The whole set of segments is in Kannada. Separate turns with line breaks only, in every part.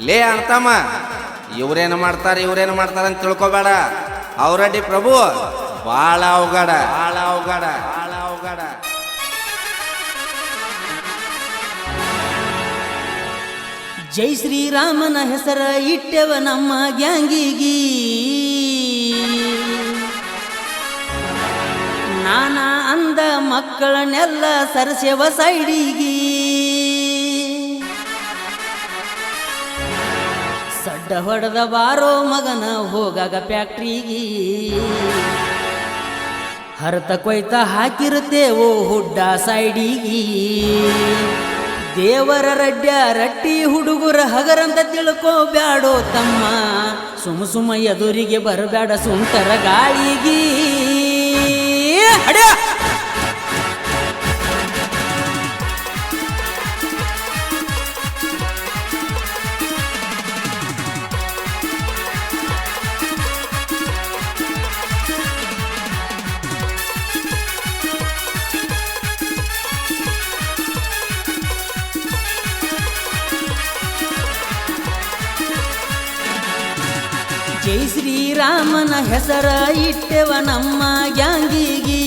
ಲೇ ಅಣ್ತಮ್ಮ, ಇವ್ರೇನು ಮಾಡ್ತಾರೆ ಅಂತ ತಿಳ್ಕೊಬೇಡ. ಅವರಡ್ಡಿ ಪ್ರಭು ಬಾಳ ಅವಘಡ.
ಜೈ ಶ್ರೀರಾಮನ ಹೆಸರ ಇಟ್ಟೆವ ನಮ್ಮ ಗ್ಯಾಂಗಿಗಿ, ನಾನಾ ಅಂದ ಮಕ್ಕಳನ್ನೆಲ್ಲ ಸರಸ್ಯವ ಸೈಡಿಗಿ. ಸಡ್ಡ ಹೊಡೆದ ಬಾರೋ ಮಗನ ಹೋಗಾಗ ಫ್ಯಾಕ್ಟ್ರಿಗೆ, ಹರತ ಕೊಯ್ತ ಹಾಕಿರುತ್ತೇವೋ ಹುಡ್ಡ ಸೈಡಿಗಿ. ದೇವರ ರಡ್ಡ್ಯ ರಟ್ಟಿ ಹುಡುಗರ ಹಗರಂತ ತಿಳ್ಕೋಬ್ಯಾಡೋ ತಮ್ಮ, ಸುಮ ಎದುರಿಗೆ ಬರಬೇಡ ಸುಂಟರ ಗಾಳಿಗಿ. ಜೈ ಶ್ರೀರಾಮನ ಹೆಸರ ಇಟ್ಟೆವ ನಮ್ಮ ಗ್ಯಾಂಗಿಗಿ,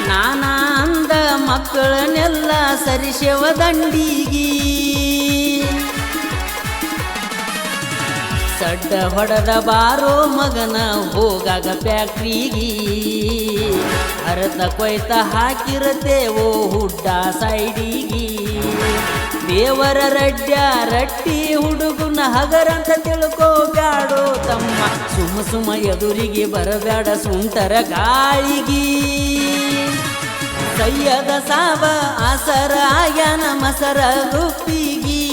ನಾನಾ ಅಂದ ಮಕ್ಕಳನ್ನೆಲ್ಲ ಸರಿಸೆವ ದಂಡಿಗಿ. ಸಡ್ಡ ಹೊಡೆದ ಬಾರೋ ಮಗನ ಹೋಗಾಗ ಫ್ಯಾಕ್ಟ್ರಿಗೆ, ಹರತ ಕೊಯ್ತ ಹಾಕಿರತೇವೋ ಹುಡ್ಡ ಸೈಡಿಗಿ. ದೇವರ ರಡ್ಡ್ಯ ರಟ್ಟಿ ಹುಡುಗನ ಹಗರಂತ ತಿಳ್ಕೋಬ್ಯಾಡೋ ತಮ್ಮ, ಸುಮ ಎದುರಿಗೆ ಬರಬೇಡ ಸುಂಟರ ಗಾಳಿಗಿ. ಸಯ್ಯದ ಸಾಬ ಆಸರ ಆಗ್ಯಾನ ಮಸರ ಗುಪ್ಪಿಗಿ,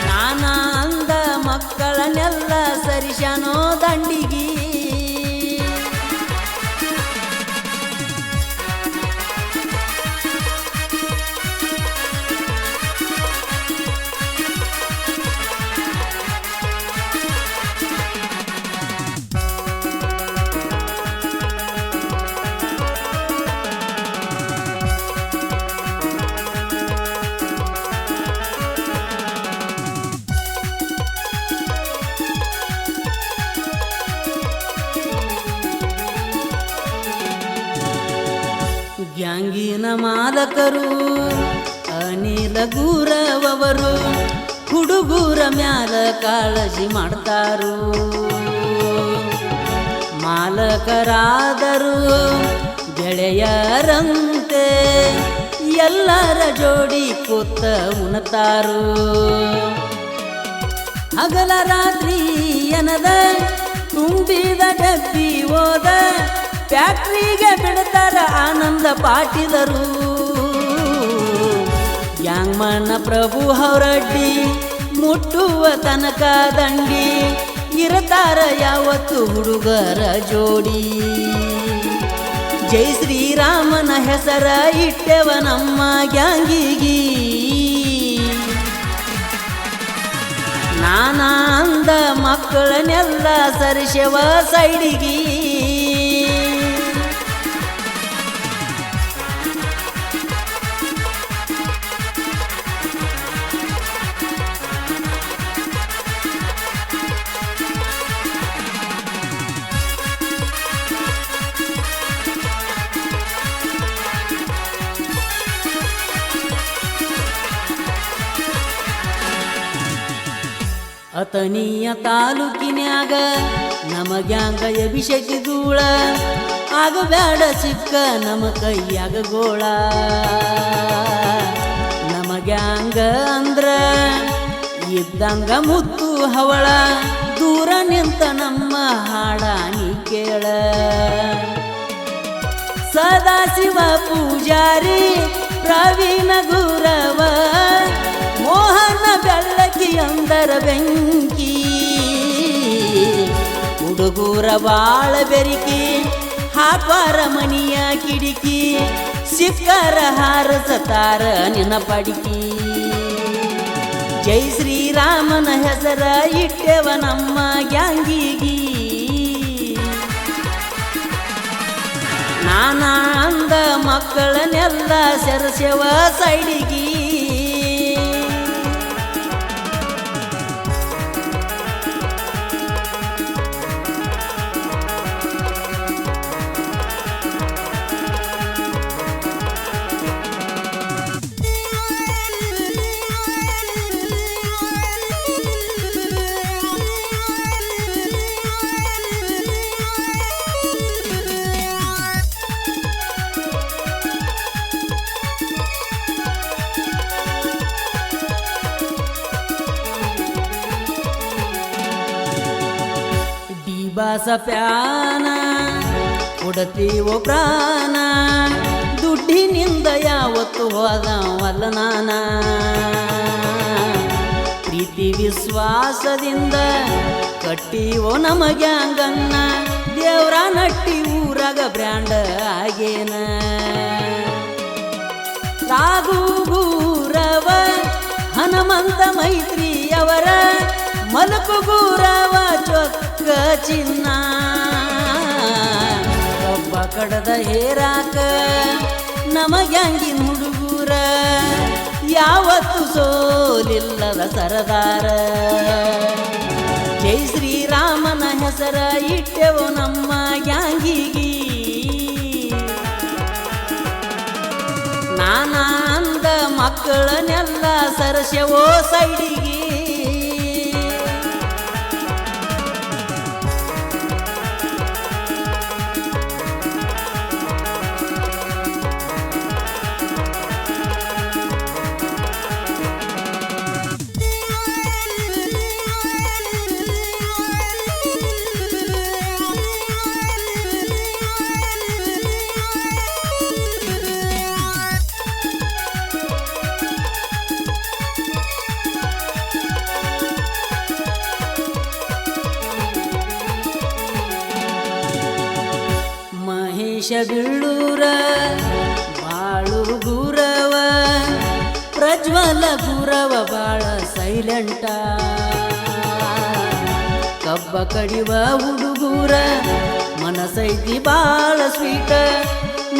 ನಾನಾ ಅಂದ ಮಕ್ಕಳನ್ನೆಲ್ಲ ಸರಿಸನೋ ದಂಡಿಗಿ. ಗ್ಯಾಂಗಿನ ಮಾಲಕರು ಅನಿಲ ಗುರವವರು, ಹುಡುಗರ ಮ್ಯಾಲ ಕಾಳಜಿ ಮಾಡ್ತಾರು. ಮಾಲಕರಾದರು ಗೆಳೆಯರಂತೆ ಎಲ್ಲರ ಜೋಡಿ ಕೂತ ಉಣತಾರು. ಹಗಲ ರಾತ್ರಿ ಎನದ ತುಂಬಿದ ಡಬ್ಬಿ ಹೋದ, ಫ್ಯಾಕ್ಟ್ರಿಗೆ ಬಿಡ್ತಾರ ಆನಂದ ಪಾಟಿದರು. ಯಾಂಗ್ಮನ ಪ್ರಭು ಅವರಡ್ಡಿ ಮುಟ್ಟುವ ತನಕ ದಂಡಿ, ಇರತಾರ ಯಾವತ್ತು ಹುಡುಗರ ಜೋಡಿ. ಜೈ ಶ್ರೀರಾಮನ ಹೆಸರ ಇಟ್ಟೆವ ನಮ್ಮ ಗ್ಯಾಂಗಿಗಿ, ನಾನಾ ಅಂದ ಮಕ್ಕಳನ್ನೆಲ್ಲ ಸರಿಸೆವ ಸೈಡಿಗಿ. ಅತನಿಯ ತಾಲೂಕಿನ್ಯಾಗ ನಮಗ್ಯಾಂಗ ಅಭಿಷೇಕ ಧೂಳ, ಆಗಬ್ಯಾಡ ಸಿಕ್ಕ ನಮ್ಮ ಕೈಯಾಗ ಗೋಳ. ನಮಗ್ಯಾಂಗ ಅಂದ್ರ ಇದ್ದಂಗ ಮುತ್ತು ಹವಳ, ದೂರ ನಿಂತ ನಮ್ಮ ಹಾಡಾನಿ ಕೇಳ. ಸದಾಶಿವ ಪೂಜಾರಿ ಪ್ರವೀಣ ಗುರವ, ಮೋಹನ ಬೆಳ್ಳಕಿ ಅಂದರ ಬೆಂಕಿ. ಹುಡುಗೂರ ಬಾಳ ಬೆರಿಕಿ ಹಾಪಾರ ಮನಿಯ ಕಿಡಿಕಿ, ಸಿಕ್ಕರ ಹಾರಸತಾರ ನಿನ ಪಡಿಕಿ. ಜೈ ಶ್ರೀರಾಮನ ಹೆಸರ ಇಟ್ಟೆವ ನಮ್ಮ ಗ್ಯಾಂಗಿಗಿ, ನಾನ ಅಂದ ಮಕ್ಕಳನ್ನೆಲ್ಲ ಸೆರಸೆವ ಸೈಡಿಗಿ ಬಾಸ ಪ್ಯಾನ ಕೊಡತೀವೋ ಪ್ರಾಣ ದುಡ್ಡಿನಿಂದ ಯಾವತ್ತು ಹೋದವಲ್ಲ ನಾನ ಪ್ರೀತಿ ವಿಶ್ವಾಸದಿಂದ ಕಟ್ಟಿವೋ ನಮಗೆ ಅಂಗನ್ನ ದೇವ್ರ ನಟ್ಟಿ ಊರಾಗ ಬ್ರ್ಯಾಂಡ್ ಆಗೇನ ರಾಘುಗೂರವ ಹನುಮಂತ ಮೈತ್ರಿಯವರ ಮಲಕುಗೂರವ ಚೊಕ್ಕ ಚಿನ್ನ ಒಬ್ಬ ಕಡದ ಹೇರಾಕ ನಮಗ್ಯಾಂಗಿನ ಹುಡುಗೂರ ಯಾವತ್ತು ಸೋಲಿಲ್ಲದ ಸರದಾರ ಜೈ ಶ್ರೀರಾಮನ ಹೆಸರ ಇಟ್ಟೆವು ನಮ್ಮ ಗ್ಯಾಂಗಿಗಿ ನಾನಾ ಅಂದ ಮಕ್ಕಳನ್ನೆಲ್ಲ ಸರಸೆವೋ ಸೈಡಿಗಿ ಬೀಳೂರ ಬಾಳು ಗುರವ ಪ್ರಜ್ವಲ ಗುರವ ಬಾಳ ಸೈಲೆಂಟ ಕಬ್ಬ ಕಡಿವ ಹುಡುಗೂರ ಮನಸೈತಿ ಬಾಳ ಸ್ವೀಟ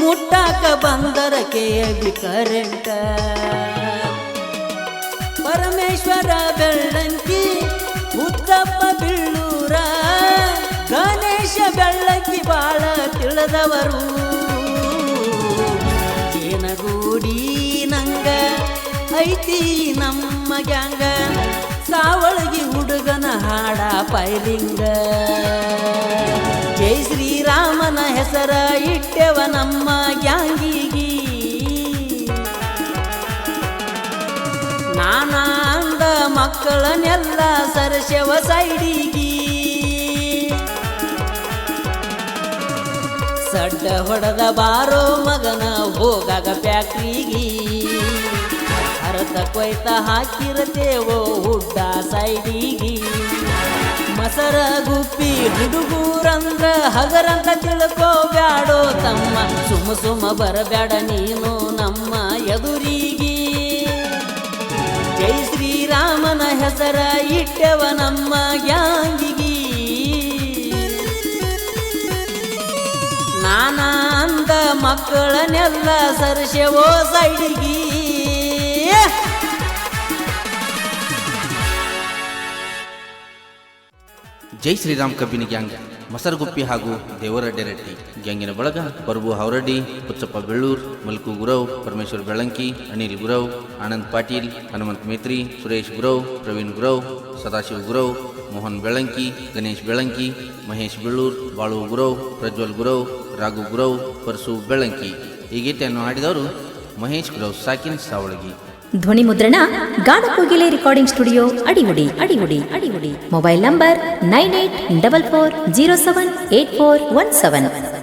ಮುಟ್ಟಾಕ ಬಂದರ ಕೆಬಿ ಕರೆಂಟ ಪರಮೇಶ್ವರ ಬೆಳ್ಳಂಕಿ ಉತ್ತಪ್ಪ ಬೀಳೂರ ಗಣೇಶ ಬೆಳ್ಳಕ್ಕಿ ಬಾಳ ತಿಳಿದವರು ಜೇನಗೂಡಿ ನಂಗ ಐತಿ ನಮ್ಮ ಗ್ಯಾಂಗ ಸಾವಳಗಿ ಹುಡುಗನ ಹಾಡ ಪೈಲಿಂಗ ಜೈ ಶ್ರೀರಾಮನ ಹೆಸರ ಇಟ್ಟೆವ ನಮ್ಮ ಗ್ಯಾಂಗಿಗಿ ನಾನಾ ಅಂದ ಮಕ್ಕಳನ್ನೆಲ್ಲ ಸರಸೆವ ಸೈಡಿಗಿ ಸಡ್ಡ ಹೊಡೆದ ಬಾರೋ ಮಗನ ಹೋಗಾಗ ಫ್ಯಾಕ್ಟ್ರಿಗೆ ಅರ್ಧ ಕೊಯ್ತ ಹಾಕಿರತೇವೋ ಹುಡ್ಡ ಸೈಡಿಗೆ ಮಸರ ಗುಪ್ಪಿ ಹುಡುಗೂರಂದ್ರ ಹಗರಂತ ತಿಳ್ಕೋಬ್ಯಾಡೋ ತಮ್ಮ ಸುಮ್ಮ ಸುಮ್ಮ ಬರಬ್ಯಾಡ ನೀನು ನಮ್ಮ ಎದುರಿಗೆ ಜೈ ಶ್ರೀರಾಮನ ಹೆಸರ ಇಟ್ಟೆವ ನಮ್ಮ ಗ್ಯಾಂಗಿಗಿ ನಾನಾ ಅಂದ ಮಕ್ಕಳನ್ನೆಲ್ಲ ಸರಸೆವೋ ಸೈಡಿಗಿ
ಜೈ ಶ್ರೀರಾಮ್ ಕಬ್ಬಿನ ಗ್ಯಾಂಗ್ ಮಸರಗುಪ್ಪಿ ಹಾಗೂ ದೇವರಡ್ಡೆರೆಡ್ಡಿ ಗ್ಯಾಂಗಿನ ಬಳಗ ಪ್ರಭು ಹಾವರಡ್ಡಿ ಪುಚ್ಚಪ್ಪ ಬೆಳ್ಳೂರ್ ಮಲ್ಕು ಗುರವ್ ಪರಮೇಶ್ವರ್ ಬೆಳಂಕಿ ಅನಿಲ್ ಗುರವ್ ಆನಂದ್ ಪಾಟೀಲ್ ಹನುಮಂತ್ ಮೇತ್ರಿ ಸುರೇಶ್ ಗುರವ್ ಪ್ರವೀಣ್ ಗುರವ್ ಸದಾಶಿವ ಗುರವ್ ಮೋಹನ್ ಬೆಳಂಕಿ ಗಣೇಶ್ ಬೆಳಂಕಿ ಮಹೇಶ್ ಬೆಳ್ಳೂರ್ ಬಾಳು ಗುರವ್ ಪ್ರಜ್ವಲ್ ಗುರವ್ ರಾಘು ಗುರವ್ ಪರಸು ಬೆಳಂಕಿ ಈ ಗೀತೆಯನ್ನು ಹಾಡಿದವರು ಮಹೇಶ್ ಗುರವ್ ಸಾಕಿನ್ ಸಾವಳಗಿ.
ಧ್ವನಿ ಮುದ್ರಣ Ganakogile recording studio Adigudi mobile number 9844078417.